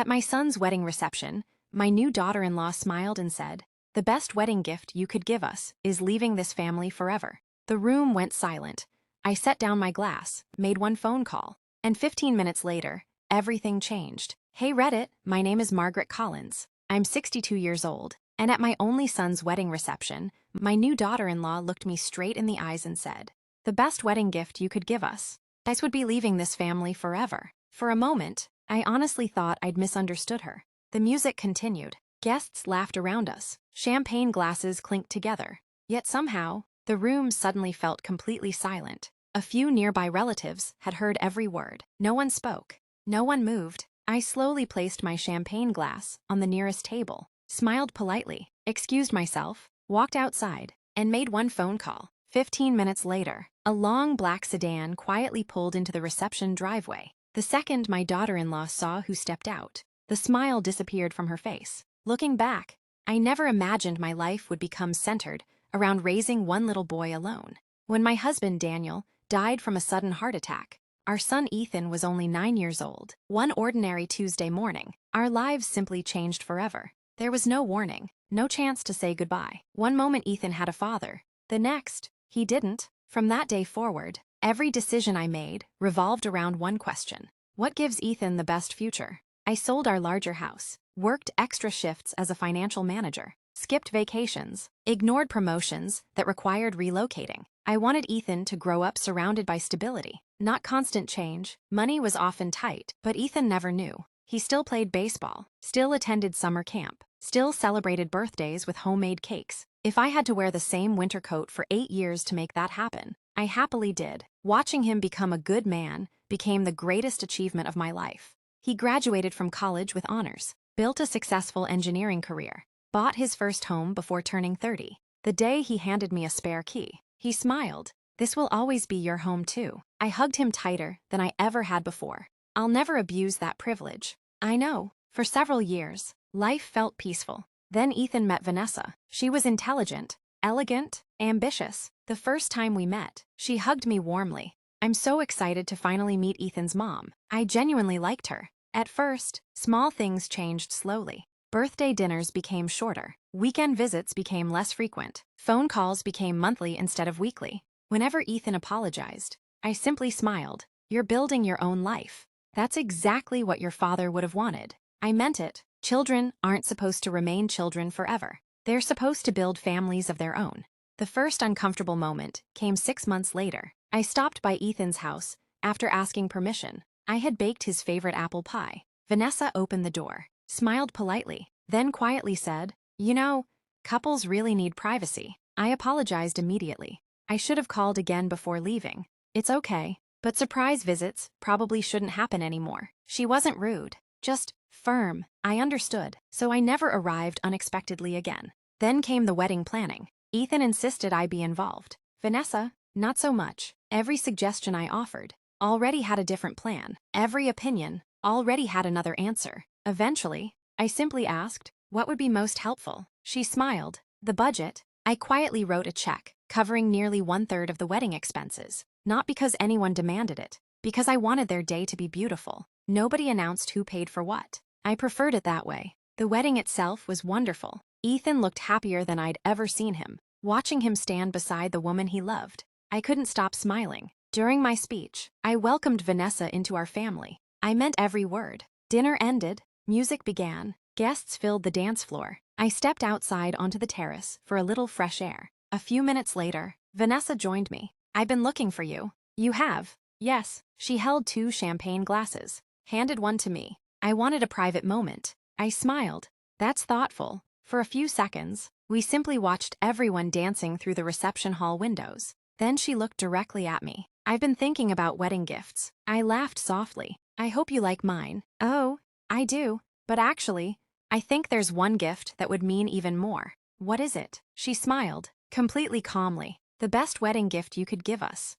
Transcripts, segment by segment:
At my son's wedding reception, my new daughter-in-law smiled and said, "The best wedding gift you could give us is leaving this family forever." The room went silent. I set down my glass, made one phone call, and 15 minutes later, everything changed. "Hey Reddit, my name is Margaret Collins. I'm 62 years old, and at my only son's wedding reception, my new daughter-in-law looked me straight in the eyes and said, 'The best wedding gift you could give us. I would be leaving this family forever.'" For a moment, I honestly thought I'd misunderstood her. The music continued. Guests laughed around us. Champagne glasses clinked together. Yet somehow, the room suddenly felt completely silent. A few nearby relatives had heard every word. No one spoke. No one moved. I slowly placed my champagne glass on the nearest table, smiled politely, excused myself, walked outside, and made one phone call. 15 minutes later, a long black sedan quietly pulled into the reception driveway. The second my daughter-in-law saw who stepped out, the smile disappeared from her face. Looking back, I never imagined my life would become centered around raising one little boy alone. When my husband, Daniel, died from a sudden heart attack, our son Ethan was only 9 years old. One ordinary Tuesday morning, our lives simply changed forever. There was no warning, no chance to say goodbye. One moment Ethan had a father, the next, he didn't. From that day forward, every decision I made revolved around one question: what gives Ethan the best future? I sold our larger house, worked extra shifts as a financial manager, skipped vacations, ignored promotions that required relocating. I wanted Ethan to grow up surrounded by stability, not constant change. Money was often tight, but Ethan never knew. He still played baseball, still attended summer camp, still celebrated birthdays with homemade cakes. If I had to wear the same winter coat for 8 years to make that happen, I happily did. Watching him become a good man became the greatest achievement of my life. He graduated from college with honors, built a successful engineering career, bought his first home before turning 30. The day he handed me a spare key, he smiled. "This will always be your home too." I hugged him tighter than I ever had before. I'll never abuse that privilege. I know. For several years, life felt peaceful. Then Ethan met Vanessa. She was intelligent, elegant, ambitious. The first time we met, she hugged me warmly. "I'm so excited to finally meet Ethan's mom." I genuinely liked her. At first, small things changed slowly. Birthday dinners became shorter. Weekend visits became less frequent. Phone calls became monthly instead of weekly. Whenever Ethan apologized, I simply smiled. "You're building your own life. That's exactly what your father would have wanted." I meant it. Children aren't supposed to remain children forever. They're supposed to build families of their own. The first uncomfortable moment came 6 months later. I stopped by Ethan's house after asking permission. I had baked his favorite apple pie. Vanessa opened the door, smiled politely, then quietly said, "You know, couples really need privacy." I apologized immediately. I should have called again before leaving. "It's okay, but surprise visits probably shouldn't happen anymore." She wasn't rude, just firm. I understood, so I never arrived unexpectedly again. Then came the wedding planning. Ethan insisted I be involved. Vanessa, not so much. Every suggestion I offered already had a different plan. Every opinion already had another answer. Eventually, I simply asked, "What would be most helpful?" She smiled. "The budget." I quietly wrote a check, covering nearly 1/3 of the wedding expenses. Not because anyone demanded it, because I wanted their day to be beautiful. Nobody announced who paid for what. I preferred it that way. The wedding itself was wonderful. Ethan looked happier than I'd ever seen him. Watching him stand beside the woman he loved, I couldn't stop smiling. During my speech, I welcomed Vanessa into our family. I meant every word. Dinner ended, music began, guests filled the dance floor. I stepped outside onto the terrace for a little fresh air. A few minutes later, Vanessa joined me. "I've been looking for you." "You have?" "Yes." She held 2 champagne glasses, handed one to me. "I wanted a private moment." I smiled. "That's thoughtful." For a few seconds, we simply watched everyone dancing through the reception hall windows. Then she looked directly at me. "I've been thinking about wedding gifts." I laughed softly. "I hope you like mine." "Oh, I do. But actually, I think there's one gift that would mean even more." "What is it?" She smiled, completely calmly. "The best wedding gift you could give us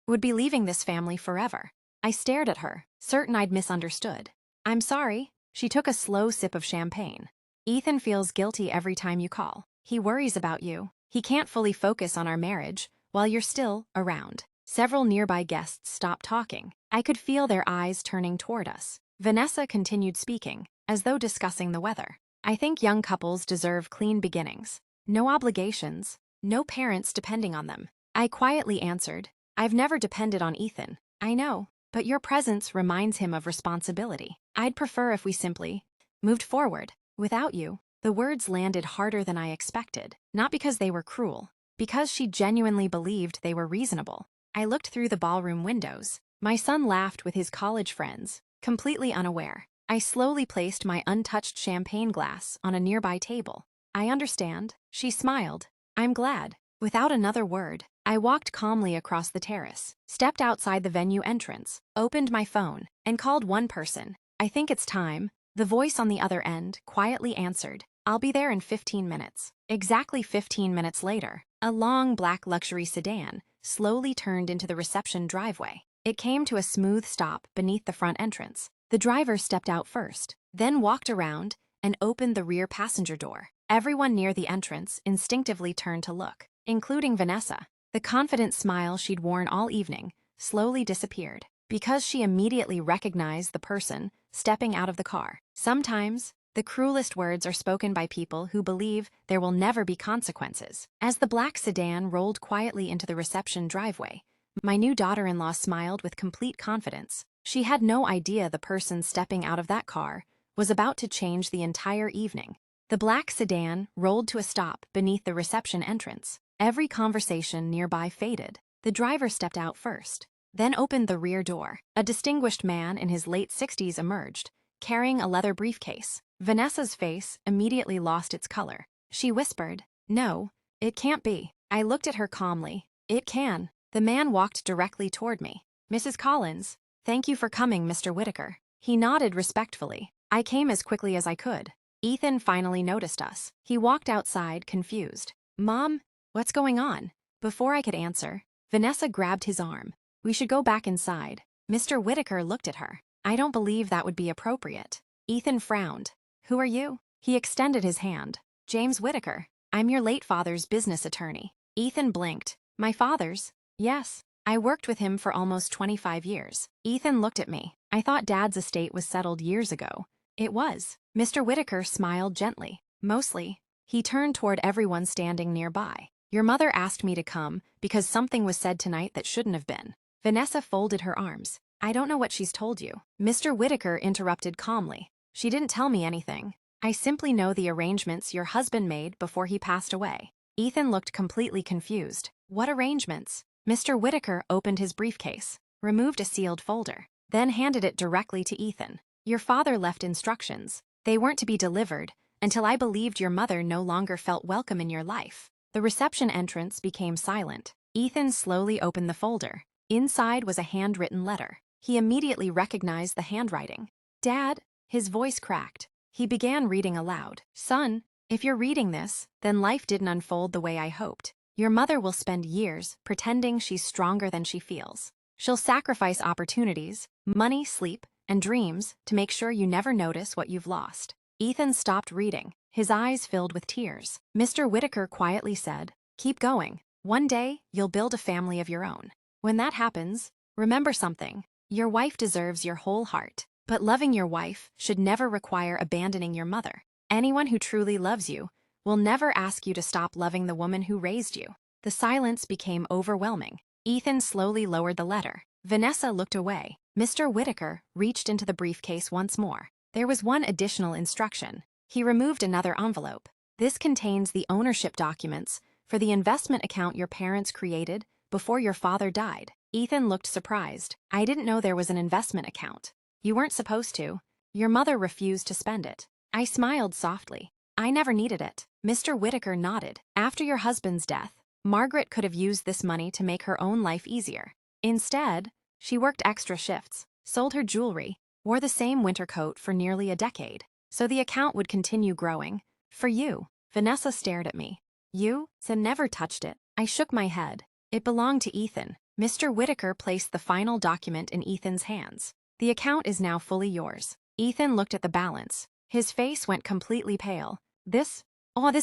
would be leaving this family forever." I stared at her, certain I'd misunderstood. "I'm sorry." She took a slow sip of champagne. "Ethan feels guilty every time you call. He worries about you. He can't fully focus on our marriage while you're still around." Several nearby guests stopped talking. I could feel their eyes turning toward us. Vanessa continued speaking. as though discussing the weather. I think young couples deserve clean beginnings. No obligations, no parents depending on them. I quietly answered, I've never depended on Ethan. I know, but your presence reminds him of responsibility. I'd prefer if we simply moved forward. Without you. The words landed harder than I expected, not because they were cruel, because she genuinely believed they were reasonable. I looked through the ballroom windows. My son laughed with his college friends, completely unaware. I slowly placed my untouched champagne glass on a nearby table. I understand. She smiled. I'm glad. Without another word, I walked calmly across the terrace, stepped outside the venue entrance, opened my phone, and called one person. I think it's time. The voice on the other end quietly answered, I'll be there in 15 minutes. Exactly 15 minutes later, a long black luxury sedan slowly turned into the reception driveway. It came to a smooth stop beneath the front entrance. The driver stepped out first, then walked around and opened the rear passenger door. Everyone near the entrance instinctively turned to look, including Vanessa. The confident smile she'd worn all evening slowly disappeared because she immediately recognized the person stepping out of the car. Sometimes, the cruelest words are spoken by people who believe there will never be consequences. As the black sedan rolled quietly into the reception driveway, my new daughter-in-law smiled with complete confidence. She had no idea the person stepping out of that car was about to change the entire evening. The black sedan rolled to a stop beneath the reception entrance. Every conversation nearby faded. The driver stepped out first, then opened the rear door. A distinguished man in his late 60s emerged, carrying a leather briefcase. Vanessa's face immediately lost its color. She whispered, No, it can't be. I looked at her calmly. It can. The man walked directly toward me. Mrs. Collins, thank you for coming, Mr. Whitaker. He nodded respectfully. I came as quickly as I could. Ethan finally noticed us. He walked outside, confused. Mom, what's going on? Before I could answer, Vanessa grabbed his arm. We should go back inside. Mr. Whitaker looked at her. I don't believe that would be appropriate. Ethan frowned. Who are you? He extended his hand. James Whitaker. I'm your late father's business attorney. Ethan blinked. My father's? Yes. I worked with him for almost 25 years. Ethan looked at me. I thought Dad's estate was settled years ago. It was. Mr. Whitaker smiled gently. Mostly. He turned toward everyone standing nearby. Your mother asked me to come because something was said tonight that shouldn't have been. Vanessa folded her arms. I don't know what she's told you. Mr. Whitaker interrupted calmly. She didn't tell me anything. I simply know the arrangements your husband made before he passed away. Ethan looked completely confused. What arrangements? Mr. Whitaker opened his briefcase, removed a sealed folder, then handed it directly to Ethan. Your father left instructions. They weren't to be delivered until I believed your mother no longer felt welcome in your life. The reception entrance became silent. Ethan slowly opened the folder. Inside was a handwritten letter. He immediately recognized the handwriting. Dad, his voice cracked. He began reading aloud. Son, if you're reading this, then life didn't unfold the way I hoped. Your mother will spend years pretending she's stronger than she feels. She'll sacrifice opportunities, money, sleep, and dreams to make sure you never notice what you've lost. Ethan stopped reading. His eyes filled with tears. Mr. Whitaker quietly said, Keep going. One day, you'll build a family of your own. When that happens, remember something. Your wife deserves your whole heart. But loving your wife should never require abandoning your mother. Anyone who truly loves you will never ask you to stop loving the woman who raised you. The silence became overwhelming. Ethan slowly lowered the letter. Vanessa looked away. Mr. Whitaker reached into the briefcase once more. There was one additional instruction. He removed another envelope. This contains the ownership documents for the investment account your parents created before your father died. Ethan looked surprised. I didn't know there was an investment account. You weren't supposed to. Your mother refused to spend it. I smiled softly. I never needed it. Mr. Whitaker nodded. After your husband's death, Margaret could have used this money to make her own life easier. Instead, she worked extra shifts, sold her jewelry, wore the same winter coat for nearly a decade. So the account would continue growing. For you. Vanessa stared at me. You? So never touched it. I shook my head. It belonged to Ethan. Mr. Whitaker placed the final document in Ethan's hands. The account is now fully yours. Ethan looked at the balance. His face went completely pale. This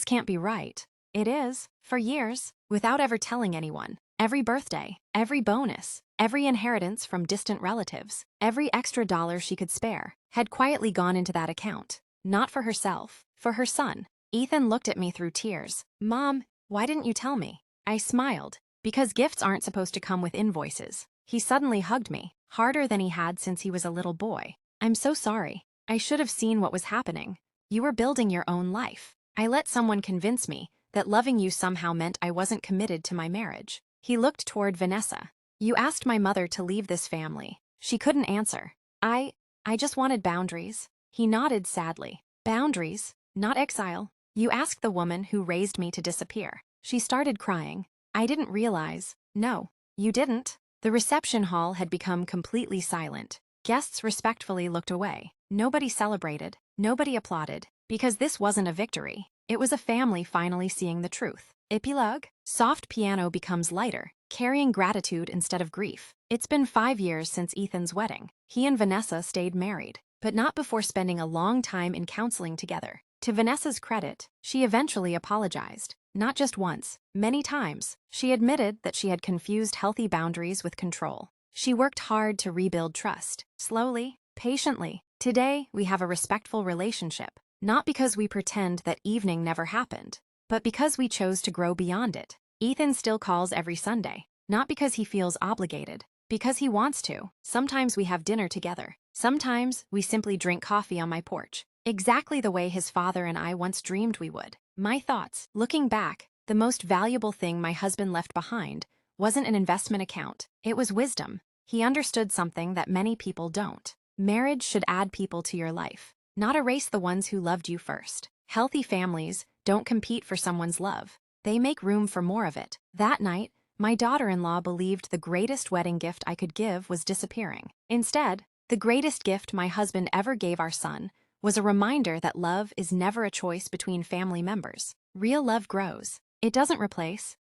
can't be right. It is. For years, without ever telling anyone, Every birthday, every bonus, every inheritance from distant relatives, every extra dollar she could spare had quietly gone into that account. Not for herself, for her son. Ethan looked at me through tears. Mom, why didn't you tell me? I smiled. Because gifts aren't supposed to come with invoices. He suddenly hugged me, harder than he had since he was a little boy. I'm so sorry. I should have seen what was happening. You were building your own life. I let someone convince me that loving you somehow meant I wasn't committed to my marriage. He looked toward Vanessa. You asked my mother to leave this family. She couldn't answer. I just wanted boundaries. He nodded sadly. Boundaries, not exile. You asked the woman who raised me to disappear. She started crying. I didn't realize. No, you didn't. The reception hall had become completely silent. Guests respectfully looked away. Nobody celebrated. Nobody applauded. Because this wasn't a victory. It was a family finally seeing the truth. Epilogue. Soft piano becomes lighter, carrying gratitude instead of grief. It's been 5 years since Ethan's wedding. He and Vanessa stayed married, but not before spending a long time in counseling together. To Vanessa's credit, she eventually apologized. Not just once, many times. She admitted that she had confused healthy boundaries with control. She worked hard to rebuild trust, slowly, patiently. Today, we have a respectful relationship, not because we pretend that evening never happened, but because we chose to grow beyond it. Ethan still calls every Sunday, not because he feels obligated, because he wants to. Sometimes we have dinner together. Sometimes we simply drink coffee on my porch. Exactly the way his father and I once dreamed we would. My thoughts, looking back, the most valuable thing my husband left behind wasn't an investment account. It was wisdom. He understood something that many people don't. Marriage should add people to your life, not erase the ones who loved you first. Healthy families don't compete for someone's love. They make room for more of it. That night, my daughter-in-law believed the greatest wedding gift I could give was disappearing. Instead, the greatest gift my husband ever gave our son was a reminder that love is never a choice between family members. Real love grows. It doesn't replace,